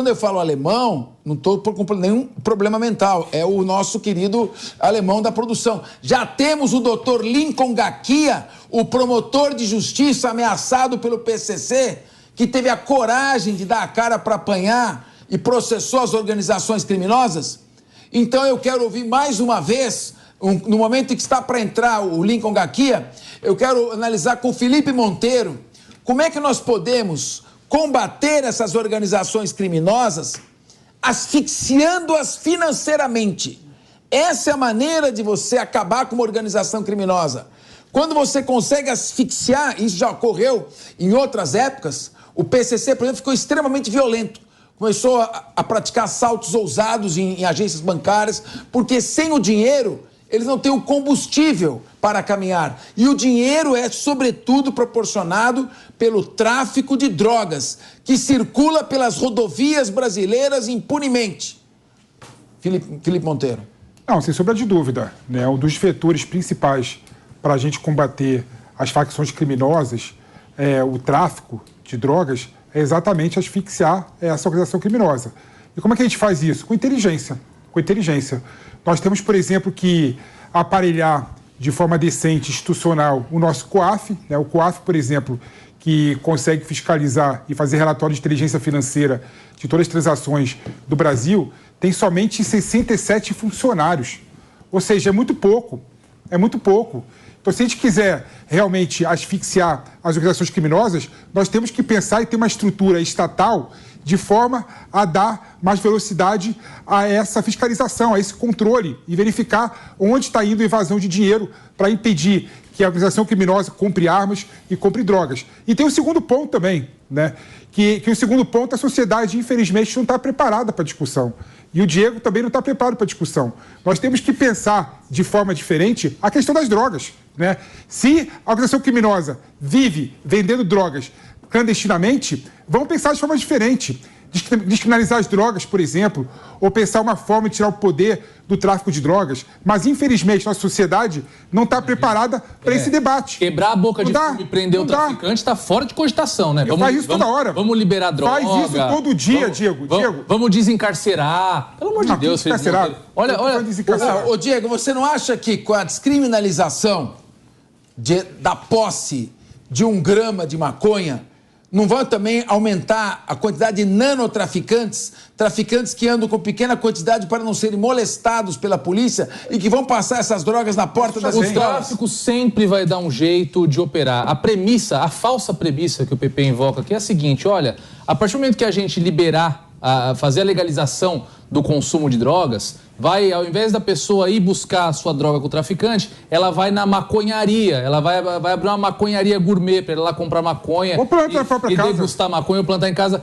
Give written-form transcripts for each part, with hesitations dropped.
Quando eu falo alemão, não estou com nenhum problema mental. É o nosso querido alemão da produção. Já temos o doutor Lincoln Gakia, o promotor de justiça ameaçado pelo PCC, que teve a coragem de dar a cara para apanhar e processou as organizações criminosas. Então eu quero ouvir mais uma vez, no momento em que está para entrar o Lincoln Gakia, eu quero analisar com o Felipe Monteiro como é que nós podemos combater essas organizações criminosas asfixiando-as financeiramente. Essa é a maneira de você acabar com uma organização criminosa. Quando você consegue asfixiar, isso já ocorreu em outras épocas, o PCC, por exemplo, ficou extremamente violento. Começou a praticar assaltos ousados em agências bancárias, porque sem o dinheiro, eles não têm o combustível para caminhar. E o dinheiro é, sobretudo, proporcionado pelo tráfico de drogas, que circula pelas rodovias brasileiras impunemente. Felipe Monteiro. Não, sem sombra de dúvida, né? Um dos vetores principais para a gente combater as facções criminosas, o tráfico de drogas, é exatamente asfixiar essa organização criminosa. E como é que a gente faz isso? Com inteligência. Com inteligência. Nós temos, por exemplo, que aparelhar de forma decente, institucional, o nosso COAF, né? O COAF, por exemplo, que consegue fiscalizar e fazer relatório de inteligência financeira de todas as transações do Brasil, tem somente 67 funcionários. Ou seja, é muito pouco. É muito pouco. Então, se a gente quiser realmente asfixiar as organizações criminosas, nós temos que pensar em ter uma estrutura estatal de forma a dar mais velocidade a essa fiscalização, a esse controle e verificar onde está indo a evasão de dinheiro para impedir que a organização criminosa compre armas e compre drogas. E tem o segundo ponto também, né? Que o segundo ponto, a sociedade, infelizmente, não está preparada para a discussão. E o Diego também não está preparado para a discussão. Nós temos que pensar de forma diferente a questão das drogas, né? Se a organização criminosa vive vendendo drogas clandestinamente, vamos pensar de forma diferente. Descriminalizar as drogas, por exemplo, ou pensar uma forma de tirar o poder do tráfico de drogas. Mas, infelizmente, nossa sociedade não está preparada para esse debate. Quebrar a boca de fumo e prender o traficante está fora de cogitação, né? Faz isso toda hora. Vamos liberar droga. Faz isso todo dia, Diego. Vamos desencarcerar. Pelo amor de Deus, desencarcerar. Olha. Ô, Diego, você não acha que com a descriminalização da posse de 1 grama de maconha, não vai também aumentar a quantidade de nanotraficantes, traficantes que andam com pequena quantidade para não serem molestados pela polícia e que vão passar essas drogas na porta das escolas? O tráfico sempre vai dar um jeito de operar. A falsa premissa que o PP invoca aqui é a seguinte, olha, a partir do momento que a gente liberar, fazer a legalização do consumo de drogas, ao invés da pessoa ir buscar a sua droga com o traficante, ela vai na maconharia, ela vai abrir uma maconharia gourmet para ela lá comprar maconha e degustar maconha ou plantar em casa.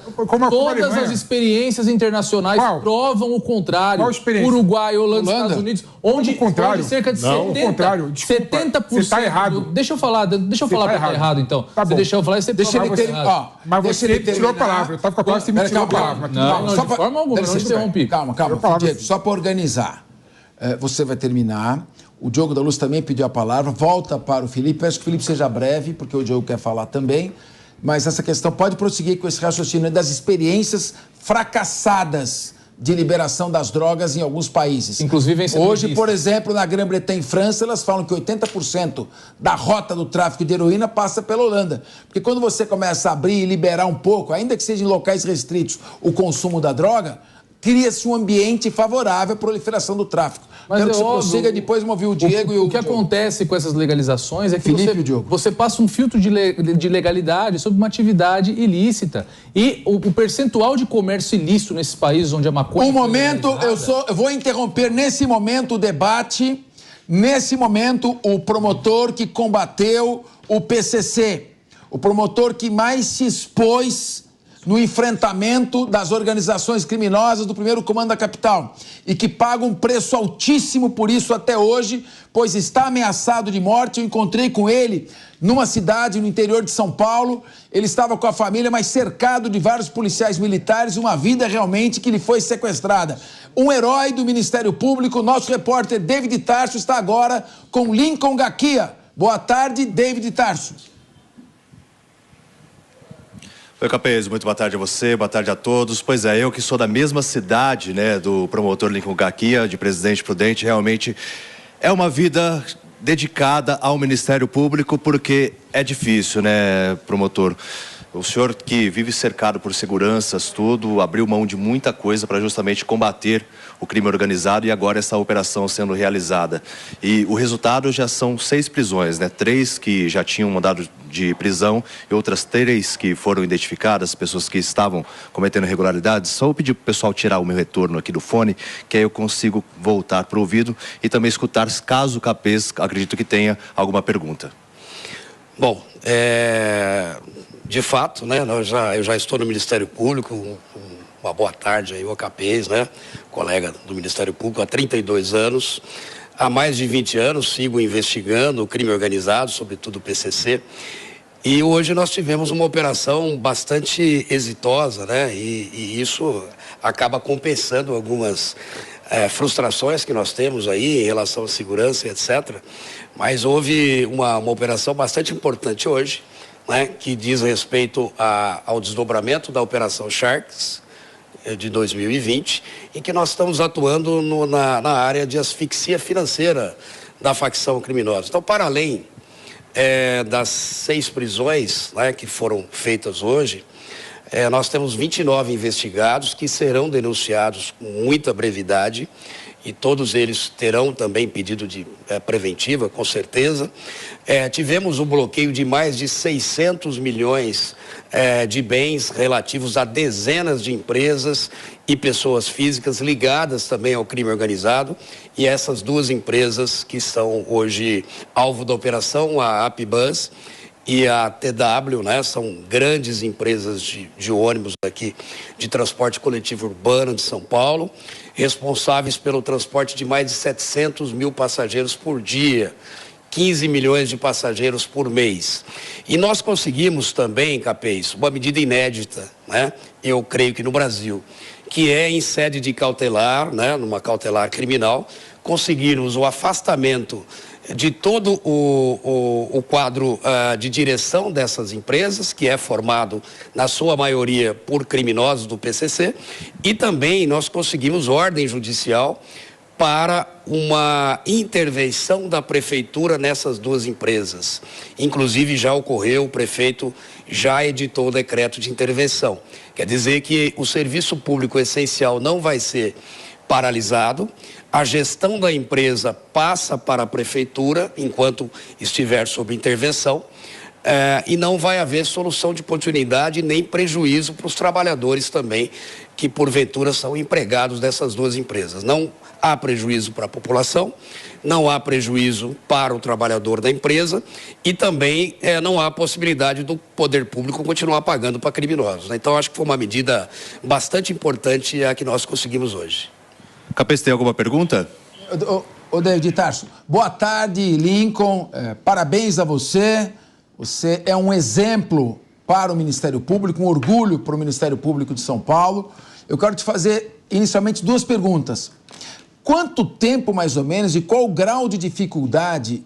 Todas as experiências internacionais provam o contrário. Uruguai, Holanda, Estados Unidos, onde cerca de 70%. Você está errado. Deixa eu falar que está errado, então. Tá bom. Você deixa eu falar, você deixa ele terminar. Mas você tirou a palavra. Eu estava com a palavra, você me tirou a palavra. Não, de forma alguma, não te interrompi. Calma, Diego, só para organizar. Você vai terminar. O Diogo da Luz também pediu a palavra. Volta para o Felipe. Peço que o Felipe seja breve, porque o Diogo quer falar também. Mas essa questão pode prosseguir com esse raciocínio das experiências fracassadas de liberação das drogas em alguns países. Inclusive em hoje, por exemplo, na Grã-Bretanha e França, elas falam que 80% da rota do tráfico de heroína passa pela Holanda. Porque quando você começa a abrir e liberar um pouco, ainda que seja em locais restritos, o consumo da droga, cria-se um ambiente favorável à proliferação do tráfico. Mas quero que você prossiga, depois vamos ouvir o Diego e o... O que acontece com essas legalizações é que Felipe, você passa um filtro de legalidade sobre uma atividade ilícita. E o percentual de comércio ilícito nesses países onde a maconha... Eu vou interromper nesse momento o debate. Nesse momento, o promotor que combateu o PCC, o promotor que mais se expôs no enfrentamento das organizações criminosas do primeiro comando da capital e que paga um preço altíssimo por isso até hoje, pois está ameaçado de morte. Eu encontrei com ele numa cidade no interior de São Paulo. Ele estava com a família, mas cercado de vários policiais militares, uma vida realmente que lhe foi sequestrada. Um herói do Ministério Público, nosso repórter David Tarso está agora com Lincoln Gakia. Boa tarde, David Tarso. Oi, Capês, muito boa tarde a você, boa tarde a todos. Pois é, eu que sou da mesma cidade, né, do promotor Lincoln Gaquia, de Presidente Prudente, realmente é uma vida dedicada ao Ministério Público, porque é difícil, né, promotor? O senhor que vive cercado por seguranças, tudo, abriu mão de muita coisa para justamente combater o crime organizado e agora essa operação sendo realizada. E o resultado já são 6 prisões, né? 3 que já tinham mandado de prisão e outras 3 que foram identificadas, pessoas que estavam cometendo irregularidades. Só vou pedir para o pessoal tirar o meu retorno aqui do fone, que aí eu consigo voltar para o ouvido e também escutar, caso o Capês, acredito que tenha alguma pergunta. Bom, de fato, né, eu já estou no Ministério Público, uma boa tarde aí, o Capês, né, colega do Ministério Público há 32 anos. Há mais de 20 anos sigo investigando o crime organizado, sobretudo o PCC. E hoje nós tivemos uma operação bastante exitosa, né, e isso acaba compensando algumas frustrações que nós temos aí em relação à segurança, etc. Mas houve uma operação bastante importante hoje, né, que diz respeito ao desdobramento da Operação Sharks de 2020, em que nós estamos atuando na área de asfixia financeira da facção criminosa. Então, para além das 6 prisões, né, que foram feitas hoje, nós temos 29 investigados que serão denunciados com muita brevidade e todos eles terão também pedido de preventiva, com certeza. Tivemos o bloqueio de mais de 600 milhões de bens relativos a dezenas de empresas e pessoas físicas ligadas também ao crime organizado. E essas 2 empresas que são hoje alvo da operação, a Apbus e a TW, né, são grandes empresas de ônibus aqui, de transporte coletivo urbano de São Paulo, responsáveis pelo transporte de mais de 700 mil passageiros por dia, 15 milhões de passageiros por mês. E nós conseguimos também, Capês, uma medida inédita, né, eu creio que no Brasil, que é em sede de cautelar, né, numa cautelar criminal, conseguirmos o afastamento de todo o quadro de direção dessas empresas, que é formado, na sua maioria, por criminosos do PCC, e também nós conseguimos ordem judicial para uma intervenção da prefeitura nessas 2 empresas. Inclusive, já ocorreu, o prefeito já editou o decreto de intervenção. Quer dizer que o serviço público essencial não vai ser paralisado, a gestão da empresa passa para a prefeitura enquanto estiver sob intervenção e não vai haver solução de oportunidade nem prejuízo para os trabalhadores também que porventura são empregados dessas 2 empresas. Não há prejuízo para a população, não há prejuízo para o trabalhador da empresa e também não há possibilidade do poder público continuar pagando para criminosos, né? Então acho que foi uma medida bastante importante a que nós conseguimos hoje. Capês, tem alguma pergunta? Ô David Tarso, boa tarde, Lincoln, parabéns a você. Você é um exemplo para o Ministério Público, um orgulho para o Ministério Público de São Paulo. Eu quero te fazer, inicialmente, 2 perguntas. Quanto tempo, mais ou menos, e qual o grau de dificuldade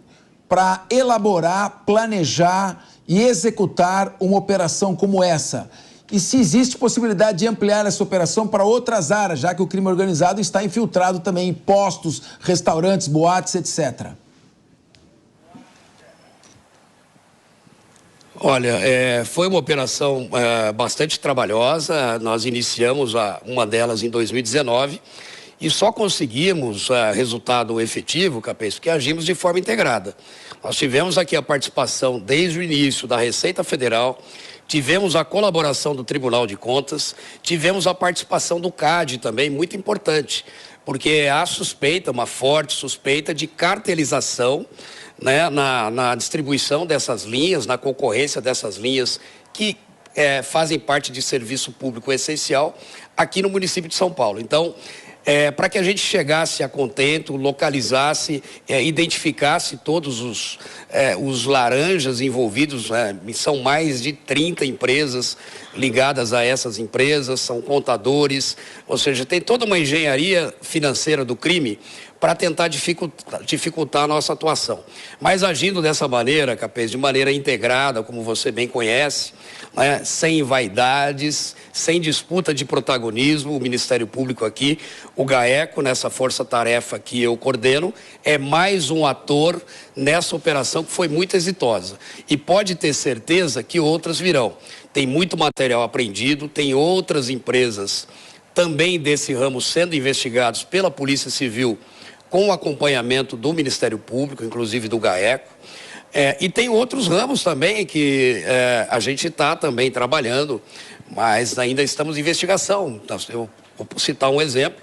para elaborar, planejar e executar uma operação como essa? E se existe possibilidade de ampliar essa operação para outras áreas, já que o crime organizado está infiltrado também em postos, restaurantes, boates, etc. Olha, foi uma operação bastante trabalhosa. Nós iniciamos uma delas em 2019 e só conseguimos resultado efetivo, Capês, porque agimos de forma integrada. Nós tivemos aqui a participação desde o início da Receita Federal, tivemos a colaboração do Tribunal de Contas, tivemos a participação do CAD também, muito importante, porque há suspeita, uma forte suspeita de cartelização, né, na distribuição dessas linhas, na concorrência dessas linhas que fazem parte de serviço público essencial aqui no município de São Paulo. Então, para que a gente chegasse a contento, localizasse, identificasse todos os laranjas envolvidos, né? São mais de 30 empresas ligadas a essas empresas, são contadores, ou seja, tem toda uma engenharia financeira do crime para tentar dificultar a nossa atuação. Mas agindo dessa maneira, Capês, de maneira integrada, como você bem conhece, né, sem vaidades, sem disputa de protagonismo, o Ministério Público aqui, o GAECO, nessa força-tarefa que eu coordeno, é mais um ator nessa operação que foi muito exitosa. E pode ter certeza que outras virão. Tem muito material apreendido, tem outras empresas também desse ramo sendo investigados pela Polícia Civil com o acompanhamento do Ministério Público, inclusive do GAECO. E tem outros ramos também que a gente está também trabalhando, mas ainda estamos em investigação. Eu vou citar um exemplo.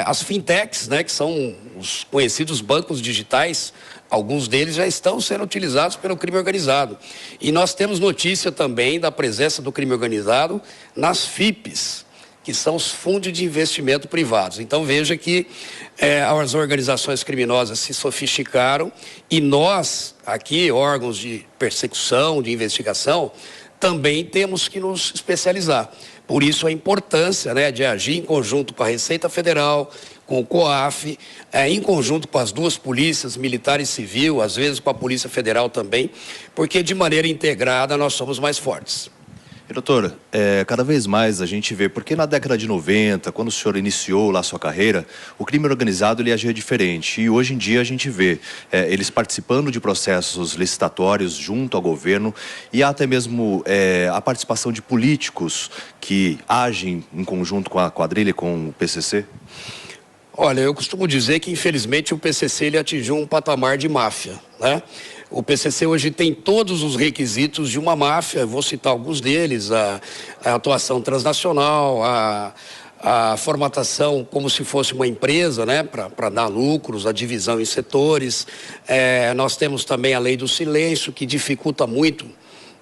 As fintechs, né, que são os conhecidos bancos digitais, alguns deles já estão sendo utilizados pelo crime organizado. E nós temos notícia também da presença do crime organizado nas FIPs, que são os fundos de investimento privados. Então veja que as organizações criminosas se sofisticaram e nós, aqui, órgãos de persecução, de investigação, também temos que nos especializar. Por isso a importância, né, de agir em conjunto com a Receita Federal, com o COAF, em conjunto com as duas polícias, militar e civil, às vezes com a Polícia Federal também, porque de maneira integrada nós somos mais fortes. E, doutor, cada vez mais a gente vê, porque na década de 90, quando o senhor iniciou lá a sua carreira, o crime organizado ele agia diferente. E hoje em dia a gente vê eles participando de processos licitatórios junto ao governo e até mesmo a participação de políticos que agem em conjunto com a quadrilha, com o PCC. Olha, eu costumo dizer que infelizmente o PCC ele atingiu um patamar de máfia, né? O PCC hoje tem todos os requisitos de uma máfia, vou citar alguns deles, a atuação transnacional, a formatação como se fosse uma empresa, né, para dar lucros, a divisão em setores. Nós temos também a lei do silêncio, que dificulta muito,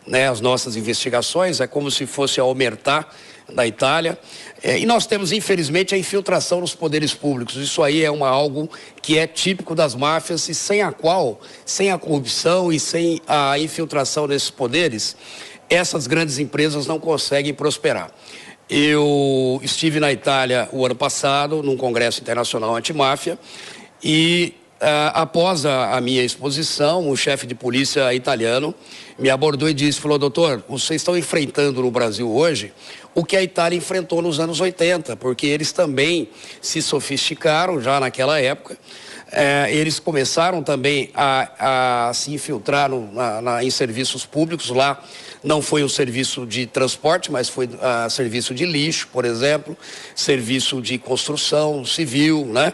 né, as nossas investigações, é como se fosse a omertà da Itália. E nós temos, infelizmente, a infiltração nos poderes públicos. Isso aí é algo que é típico das máfias e sem a qual, sem a corrupção e sem a infiltração nesses poderes, essas grandes empresas não conseguem prosperar. Eu estive na Itália o ano passado, num congresso internacional antimáfia, e após a minha exposição, o chefe de polícia italiano me abordou e disse, falou, doutor, vocês estão enfrentando no Brasil hoje o que a Itália enfrentou nos anos 80, porque eles também se sofisticaram já naquela época. Eles começaram também a se infiltrar em serviços públicos. Lá não foi um serviço de transporte, mas foi serviço de lixo, por exemplo, serviço de construção civil, né,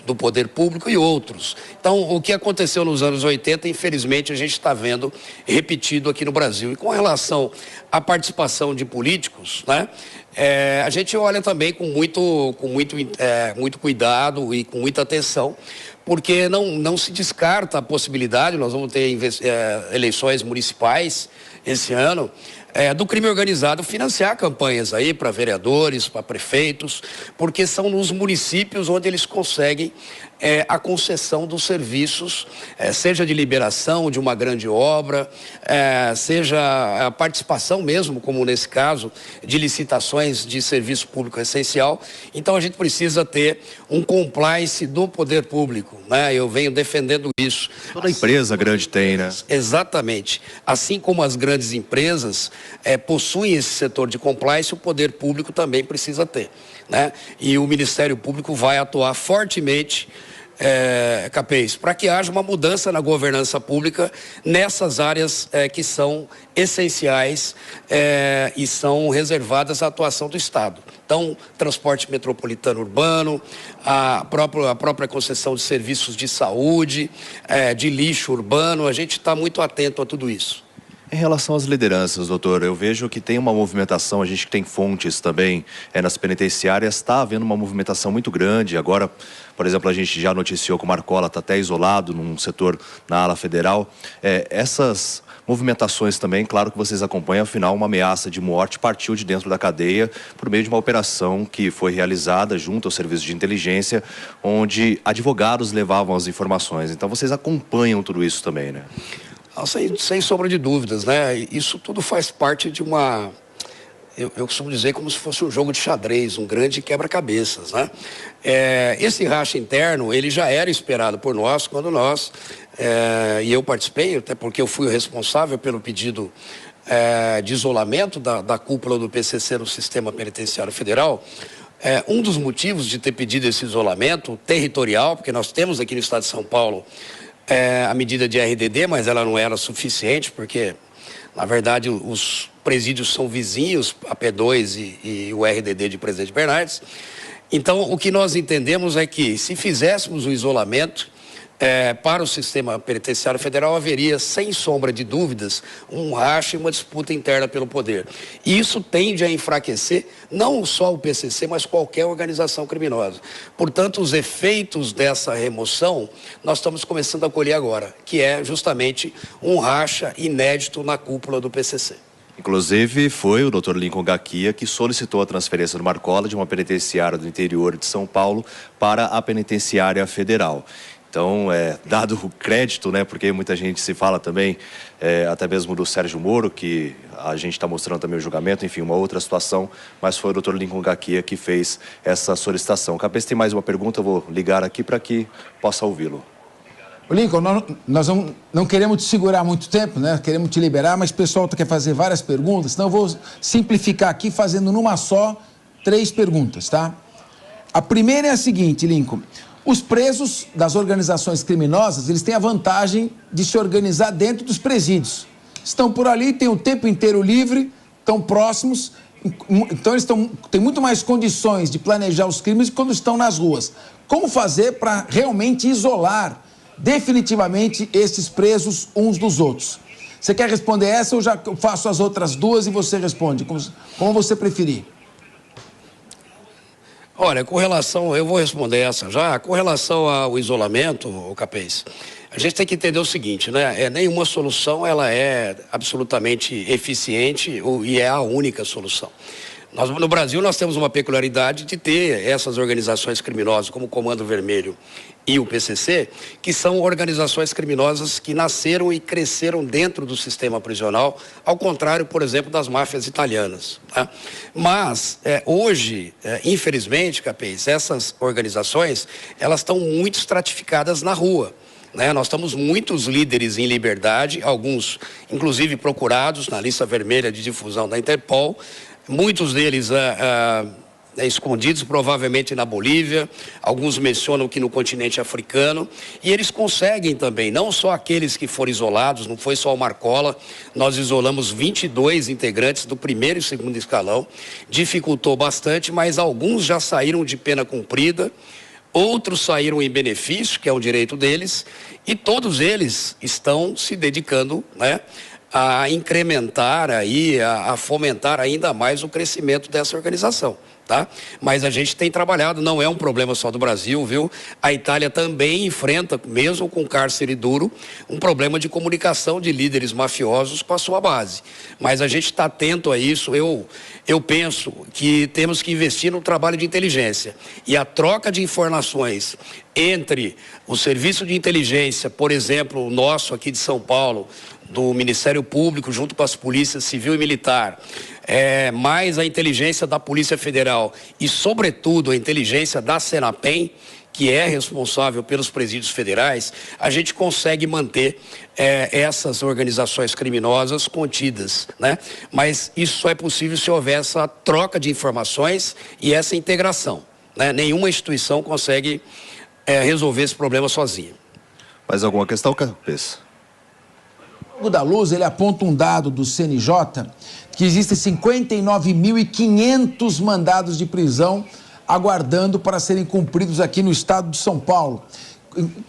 do poder público e outros. Então, o que aconteceu nos anos 80, infelizmente, a gente está vendo repetido aqui no Brasil. E com relação à participação de políticos, né, a gente olha também com muito cuidado e com muita atenção, porque não se descarta a possibilidade, nós vamos ter eleições municipais esse ano, do crime organizado financiar campanhas aí para vereadores, para prefeitos, porque são nos municípios onde eles conseguem a concessão dos serviços, seja de liberação de uma grande obra, seja a participação mesmo, como nesse caso, de licitações de serviço público essencial. Então a gente precisa ter um compliance do poder público, né? Eu venho defendendo isso. Toda empresa grande tem, né? Exatamente. Assim como as grandes empresas possuem esse setor de compliance, o poder público também precisa ter, né? E o Ministério Público vai atuar fortemente, Capês, para que haja uma mudança na governança pública nessas áreas que são essenciais e são reservadas à atuação do Estado. Então, transporte metropolitano urbano, a própria concessão de serviços de saúde, de lixo urbano, a gente está muito atento a tudo isso. Em relação às lideranças, doutor, eu vejo que tem uma movimentação, a gente tem fontes também nas penitenciárias, está havendo uma movimentação muito grande. Agora, por exemplo, a gente já noticiou que o Marcola está até isolado num setor na ala federal. Essas movimentações também, claro que vocês acompanham, afinal, uma ameaça de morte partiu de dentro da cadeia por meio de uma operação que foi realizada junto ao serviço de inteligência, onde advogados levavam as informações. Então, vocês acompanham tudo isso também, né? Sem sombra de dúvidas, né? Isso tudo faz parte de uma eu costumo dizer como se fosse um jogo de xadrez, um grande quebra-cabeças, né? Esse racha interno, ele já era esperado por nós, quando nós, e eu participei, até porque eu fui o responsável pelo pedido de isolamento da cúpula do PCC no Sistema Penitenciário Federal. Um dos motivos de ter pedido esse isolamento territorial, porque nós temos aqui no estado de São Paulo a medida de RDD, mas ela não era suficiente, porque, na verdade, os presídios são vizinhos, a P2 e o RDD de Presidente Bernardes. Então, o que nós entendemos é que, se fizéssemos o isolamento para o Sistema Penitenciário Federal, haveria, sem sombra de dúvidas, um racha e uma disputa interna pelo poder. E isso tende a enfraquecer não só o PCC, mas qualquer organização criminosa. Portanto, os efeitos dessa remoção, nós estamos começando a colher agora, que é justamente um racha inédito na cúpula do PCC. Inclusive, foi o Dr. Lincoln Gaquia que solicitou a transferência do Marcola de uma penitenciária do interior de São Paulo para a penitenciária federal. Então, dado o crédito, né, porque muita gente se fala também, até mesmo do Sérgio Moro, que a gente está mostrando também o julgamento, enfim, uma outra situação, mas foi o Dr. Lincoln Gaquia que fez essa solicitação. Capês, tem mais uma pergunta, eu vou ligar aqui para que possa ouvi-lo. Lincoln, nós não queremos te segurar muito tempo, né? Queremos te liberar, mas o pessoal quer fazer várias perguntas, então eu vou simplificar aqui fazendo numa só 3 perguntas, tá? A primeira é a seguinte, Lincoln. Os presos das organizações criminosas, eles têm a vantagem de se organizar dentro dos presídios. Estão por ali, têm o tempo inteiro livre, estão próximos, então eles têm muito mais condições de planejar os crimes quando estão nas ruas. Como fazer para realmente isolar definitivamente esses presos uns dos outros? Você quer responder essa ou já faço as outras 2 e você responde? Como você preferir. Olha, com relação, eu vou responder essa já, com relação ao isolamento, Capês, a gente tem que entender o seguinte, né? Nenhuma solução ela é absolutamente eficiente e é a única solução. No Brasil, nós temos uma peculiaridade de ter essas organizações criminosas, como o Comando Vermelho e o PCC, que são organizações criminosas que nasceram e cresceram dentro do sistema prisional, ao contrário, por exemplo, das máfias italianas. Tá? Mas, hoje, infelizmente, Capês, essas organizações, elas estão muito estratificadas na rua. Nós temos muitos líderes em liberdade, alguns, inclusive, procurados na lista vermelha de difusão da Interpol, muitos deles escondidos provavelmente na Bolívia, alguns mencionam que no continente africano, e eles conseguem também, não só aqueles que foram isolados, não foi só o Marcola, nós isolamos 22 integrantes do 1º e 2º escalão, dificultou bastante, mas alguns já saíram de pena cumprida, outros saíram em benefício, que é o direito deles, e todos eles estão se dedicando, a incrementar aí, a fomentar ainda mais o crescimento dessa organização, tá? Mas a gente tem trabalhado, não é um problema só do Brasil, viu? A Itália também enfrenta, mesmo com cárcere duro, um problema de comunicação de líderes mafiosos com a sua base. Mas a gente está atento a isso, eu penso que temos que investir no trabalho de inteligência e a troca de informações entre o serviço de inteligência, por exemplo, o nosso aqui de São Paulo, do Ministério Público, junto com as polícias civil e militar, mais a inteligência da Polícia Federal e, sobretudo, a inteligência da Senapem, que é responsável pelos presídios federais, a gente consegue manter essas organizações criminosas contidas, né? Mas isso só é possível se houver essa troca de informações e essa integração, né? Nenhuma instituição consegue resolver esse problema sozinha. Mais alguma questão, Capês? O da Luz, ele aponta um dado do CNJ que existem 59.500 mandados de prisão aguardando para serem cumpridos aqui no estado de São Paulo.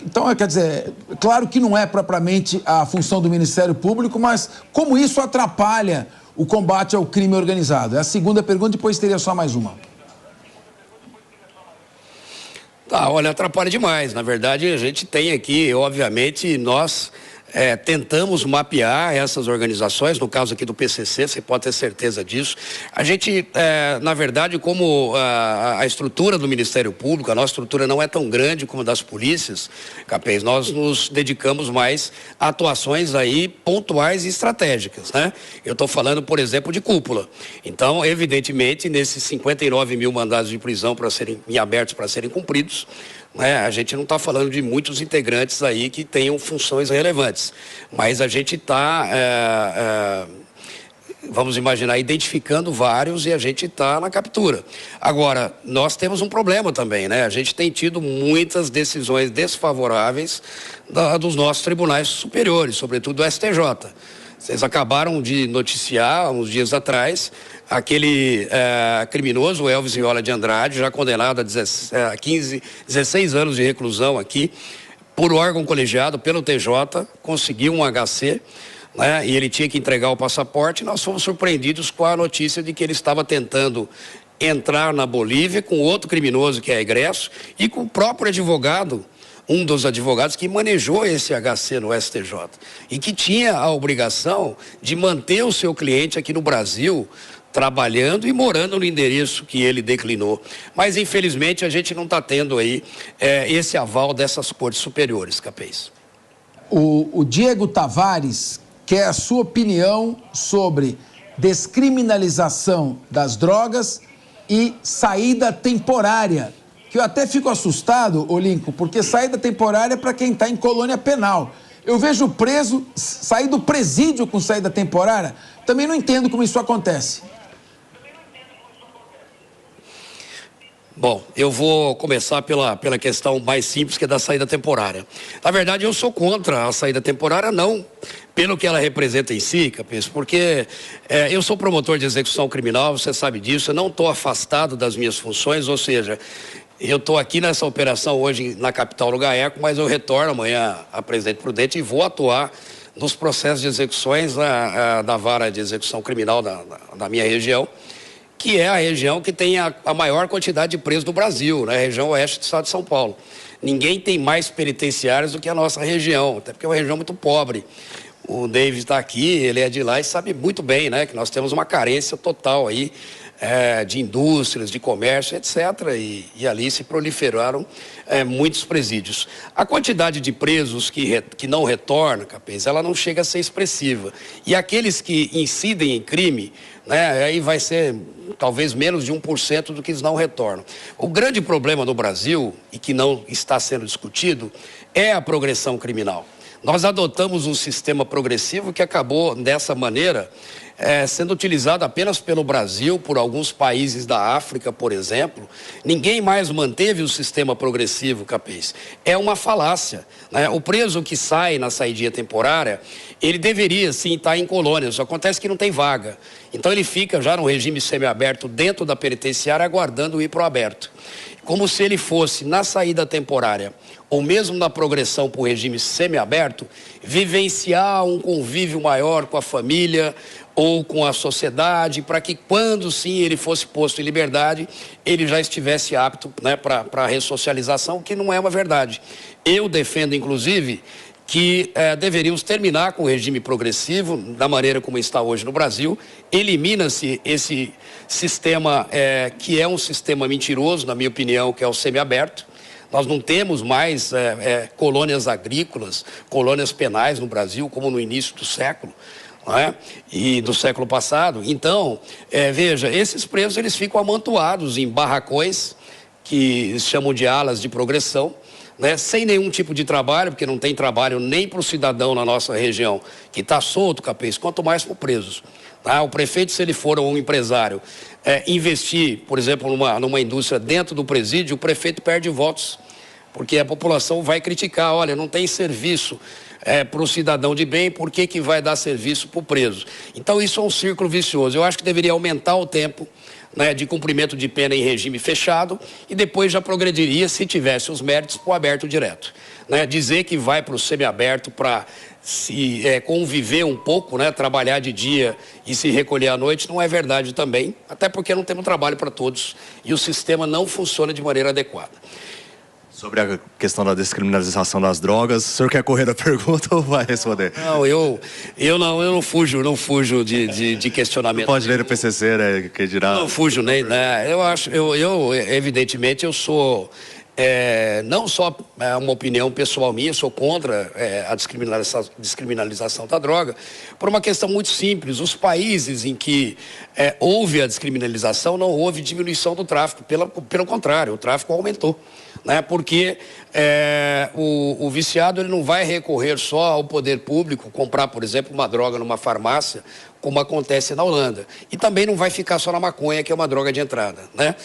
Então, quer dizer, claro que não é propriamente a função do Ministério Público, mas como isso atrapalha o combate ao crime organizado? É a segunda pergunta, depois teria só mais uma. Olha, atrapalha demais. Na verdade, a gente tem aqui, obviamente, nós tentamos mapear essas organizações, no caso aqui do PCC, você pode ter certeza disso. A gente, na verdade, como a estrutura do Ministério Público, a nossa estrutura não é tão grande como a das polícias, Capês, nós nos dedicamos mais a atuações aí pontuais e estratégicas, né? Eu estou falando, por exemplo, de cúpula. Então, evidentemente, nesses 59 mil mandados de prisão em abertos para serem cumpridos, a gente não está falando de muitos integrantes aí que tenham funções relevantes, mas a gente está, vamos imaginar, identificando vários e a gente está na captura. Agora, nós temos um problema também, né? A gente tem tido muitas decisões desfavoráveis dos nossos tribunais superiores, sobretudo do STJ. Vocês acabaram de noticiar, uns dias atrás, aquele criminoso, o Elvis Viola de Andrade, já condenado a 16 anos de reclusão aqui, por órgão colegiado, pelo TJ, conseguiu um HC, né, e ele tinha que entregar o passaporte. Nós fomos surpreendidos com a notícia de que ele estava tentando entrar na Bolívia com outro criminoso que é egresso e com o próprio advogado, um dos advogados que manejou esse HC no STJ e que tinha a obrigação de manter o seu cliente aqui no Brasil, trabalhando e morando no endereço que ele declinou. Mas, infelizmente, a gente não está tendo aí esse aval dessas cortes superiores, Capês. O Diego Tavares quer a sua opinião sobre descriminalização das drogas e saída temporária. Que eu até fico assustado, Lincoln, porque saída temporária é para quem está em colônia penal. Eu vejo preso sair do presídio com saída temporária, também não entendo como isso acontece. Bom, eu vou começar pela questão mais simples, que é da saída temporária. Na verdade, eu sou contra a saída temporária, não pelo que ela representa em si, Capês, porque eu sou promotor de execução criminal, você sabe disso, eu não estou afastado das minhas funções, ou seja, eu estou aqui nessa operação hoje na capital do GAECO, mas eu retorno amanhã a Presidente Prudente e vou atuar nos processos de execuções da vara de execução criminal da minha região, que é a região que tem a maior quantidade de presos do Brasil, né? A região oeste do estado de São Paulo. Ninguém tem mais penitenciários do que a nossa região, até porque é uma região muito pobre. O David está aqui, ele é de lá e sabe muito bem, né, que nós temos uma carência total aí de indústrias, de comércio, etc. E ali se proliferaram muitos presídios. A quantidade de presos que não retornam, Capês, ela não chega a ser expressiva. E aqueles que incidem em crime, né, aí vai ser talvez menos de 1% do que não retornam. O grande problema no Brasil, e que não está sendo discutido, é a progressão criminal. Nós adotamos um sistema progressivo que acabou, dessa maneira, sendo utilizado apenas pelo Brasil, por alguns países da África, por exemplo. Ninguém mais manteve o sistema progressivo, Capês. É uma falácia, né? O preso que sai na saída temporária, ele deveria sim estar em colônias, só acontece que não tem vaga. Então ele fica já no regime semiaberto dentro da penitenciária, aguardando ir para o aberto. Como se ele fosse, na saída temporária, ou mesmo na progressão para o regime semiaberto, vivenciar um convívio maior com a família ou com a sociedade, para que quando sim ele fosse posto em liberdade, ele já estivesse apto, né, para a ressocialização, que não é uma verdade. Eu defendo, inclusive, que deveríamos terminar com o regime progressivo, da maneira como está hoje no Brasil. Elimina-se esse sistema, que é um sistema mentiroso, na minha opinião, que é o semiaberto. Nós não temos mais colônias agrícolas, colônias penais no Brasil, como no início do século, não é? E do século passado. Então, veja, esses presos eles ficam amontoados em barracões, que chamam de alas de progressão, né? Sem nenhum tipo de trabalho, porque não tem trabalho nem para o cidadão na nossa região, que está solto, Capês, quanto mais para os presos. Tá? O prefeito, se ele for um empresário, investir, por exemplo, numa indústria dentro do presídio, o prefeito perde votos, porque a população vai criticar, olha, não tem serviço para o cidadão de bem, por que vai dar serviço para o preso? Então isso é um círculo vicioso. Eu acho que deveria aumentar o tempo, né, de cumprimento de pena em regime fechado e depois já progrediria, se tivesse os méritos, para o aberto direto. Né? Dizer que vai para o semiaberto para se conviver um pouco, né, trabalhar de dia e se recolher à noite, não é verdade também, até porque não temos trabalho para todos e o sistema não funciona de maneira adequada. Sobre a questão da descriminalização das drogas, o senhor quer correr a pergunta ou vai responder? Não, eu não fujo de questionamento. Pode ler o PCC, né, que dirá... Não fujo, né? Evidentemente, eu sou... não só uma opinião pessoal minha, sou contra a descriminalização da droga, por uma questão muito simples. Os países em que houve a descriminalização, não houve diminuição do tráfico, pelo contrário, o tráfico aumentou. Né? Porque o viciado ele não vai recorrer só ao poder público, comprar, por exemplo, uma droga numa farmácia, como acontece na Holanda. E também não vai ficar só na maconha, que é uma droga de entrada. Né?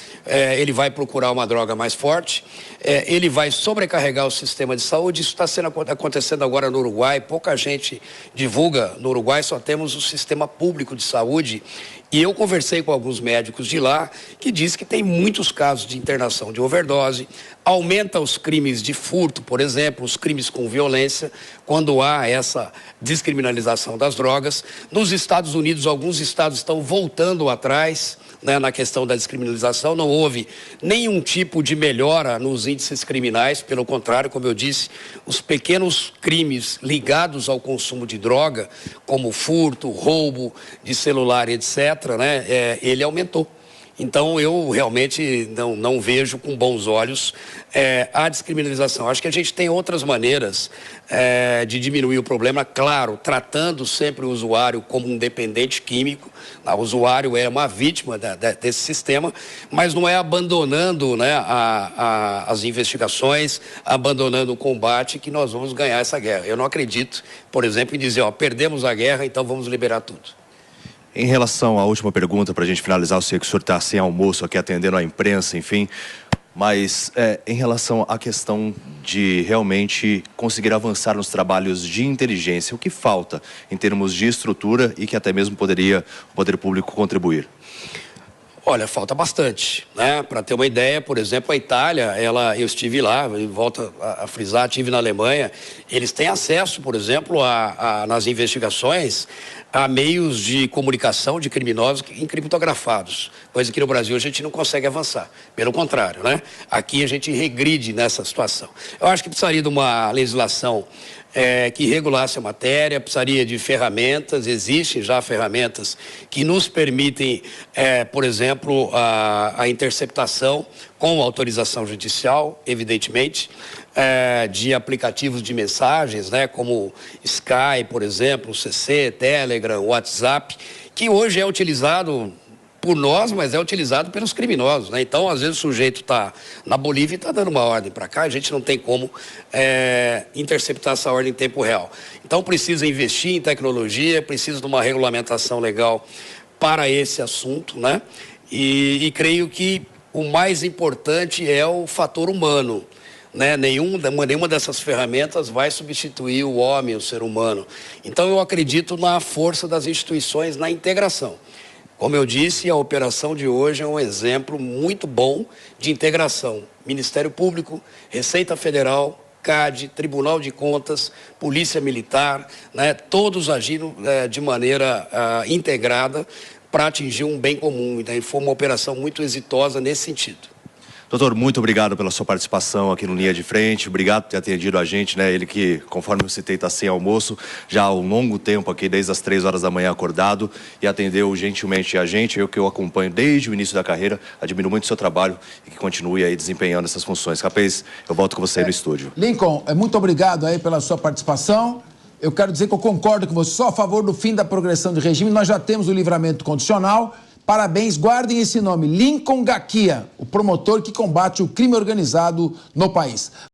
Ele vai procurar uma droga mais forte, ele vai sobrecarregar o sistema de saúde. Isso está acontecendo agora no Uruguai, pouca gente divulga. No Uruguai só temos o sistema público de saúde. E eu conversei com alguns médicos de lá que diz que tem muitos casos de internação de overdose, aumenta os crimes de furto, por exemplo, os crimes com violência, quando há essa descriminalização das drogas. Nos Estados Unidos, alguns estados estão voltando atrás, né, na questão da descriminalização. Não houve nenhum tipo de melhora nos índices criminais, pelo contrário, como eu disse, os pequenos crimes ligados ao consumo de droga, como furto, roubo de celular, etc., né, ele aumentou. Então, eu realmente não vejo com bons olhos a descriminalização. Acho que a gente tem outras maneiras de diminuir o problema, claro, tratando sempre o usuário como um dependente químico. O usuário é uma vítima desse sistema, mas não é abandonando, né, as investigações, abandonando o combate, que nós vamos ganhar essa guerra. Eu não acredito, por exemplo, em dizer, perdemos a guerra, então vamos liberar tudo. Em relação à última pergunta, para a gente finalizar, eu sei que o senhor está sem almoço aqui atendendo a imprensa, enfim, mas em relação à questão de realmente conseguir avançar nos trabalhos de inteligência, o que falta em termos de estrutura e que até mesmo poderia o poder público contribuir? Olha, falta bastante, né? Para ter uma ideia, por exemplo, a Itália, eu estive lá, volto a frisar, estive na Alemanha, eles têm acesso, por exemplo, nas investigações, a meios de comunicação de criminosos encriptografados, coisa que no Brasil a gente não consegue avançar, pelo contrário, né? Aqui a gente regride nessa situação. Eu acho que precisaria de uma legislação que regulasse a matéria, precisaria de ferramentas. Existem já ferramentas que nos permitem, por exemplo, a interceptação com autorização judicial, evidentemente, de aplicativos de mensagens, né, como Skype, por exemplo, CC, Telegram, WhatsApp, que hoje é utilizado por nós, mas é utilizado pelos criminosos, né? Então, às vezes o sujeito está na Bolívia e está dando uma ordem para cá, a gente não tem como interceptar essa ordem em tempo real. Então, precisa investir em tecnologia, precisa de uma regulamentação legal para esse assunto, né? E creio que o mais importante é o fator humano, né? Nenhuma dessas ferramentas vai substituir o homem, o ser humano. Então, eu acredito na força das instituições, na integração. Como eu disse, a operação de hoje é um exemplo muito bom de integração. Ministério Público, Receita Federal, CAD, Tribunal de Contas, Polícia Militar, né, todos agindo de maneira integrada para atingir um bem comum. Então, foi uma operação muito exitosa nesse sentido. Doutor, muito obrigado pela sua participação aqui no Linha de Frente, obrigado por ter atendido a gente, né? Ele que, conforme eu citei, está sem almoço, já há um longo tempo aqui, desde as 3 horas da manhã acordado, e atendeu gentilmente a gente, eu acompanho desde o início da carreira, admiro muito o seu trabalho e que continue aí desempenhando essas funções. Capaz, eu volto com você aí no estúdio. Lincoln, muito obrigado aí pela sua participação. Eu quero dizer que eu concordo com você, sou a favor do fim da progressão de regime, nós já temos o livramento condicional. Parabéns, guardem esse nome, Lincoln Gaquia, o promotor que combate o crime organizado no país.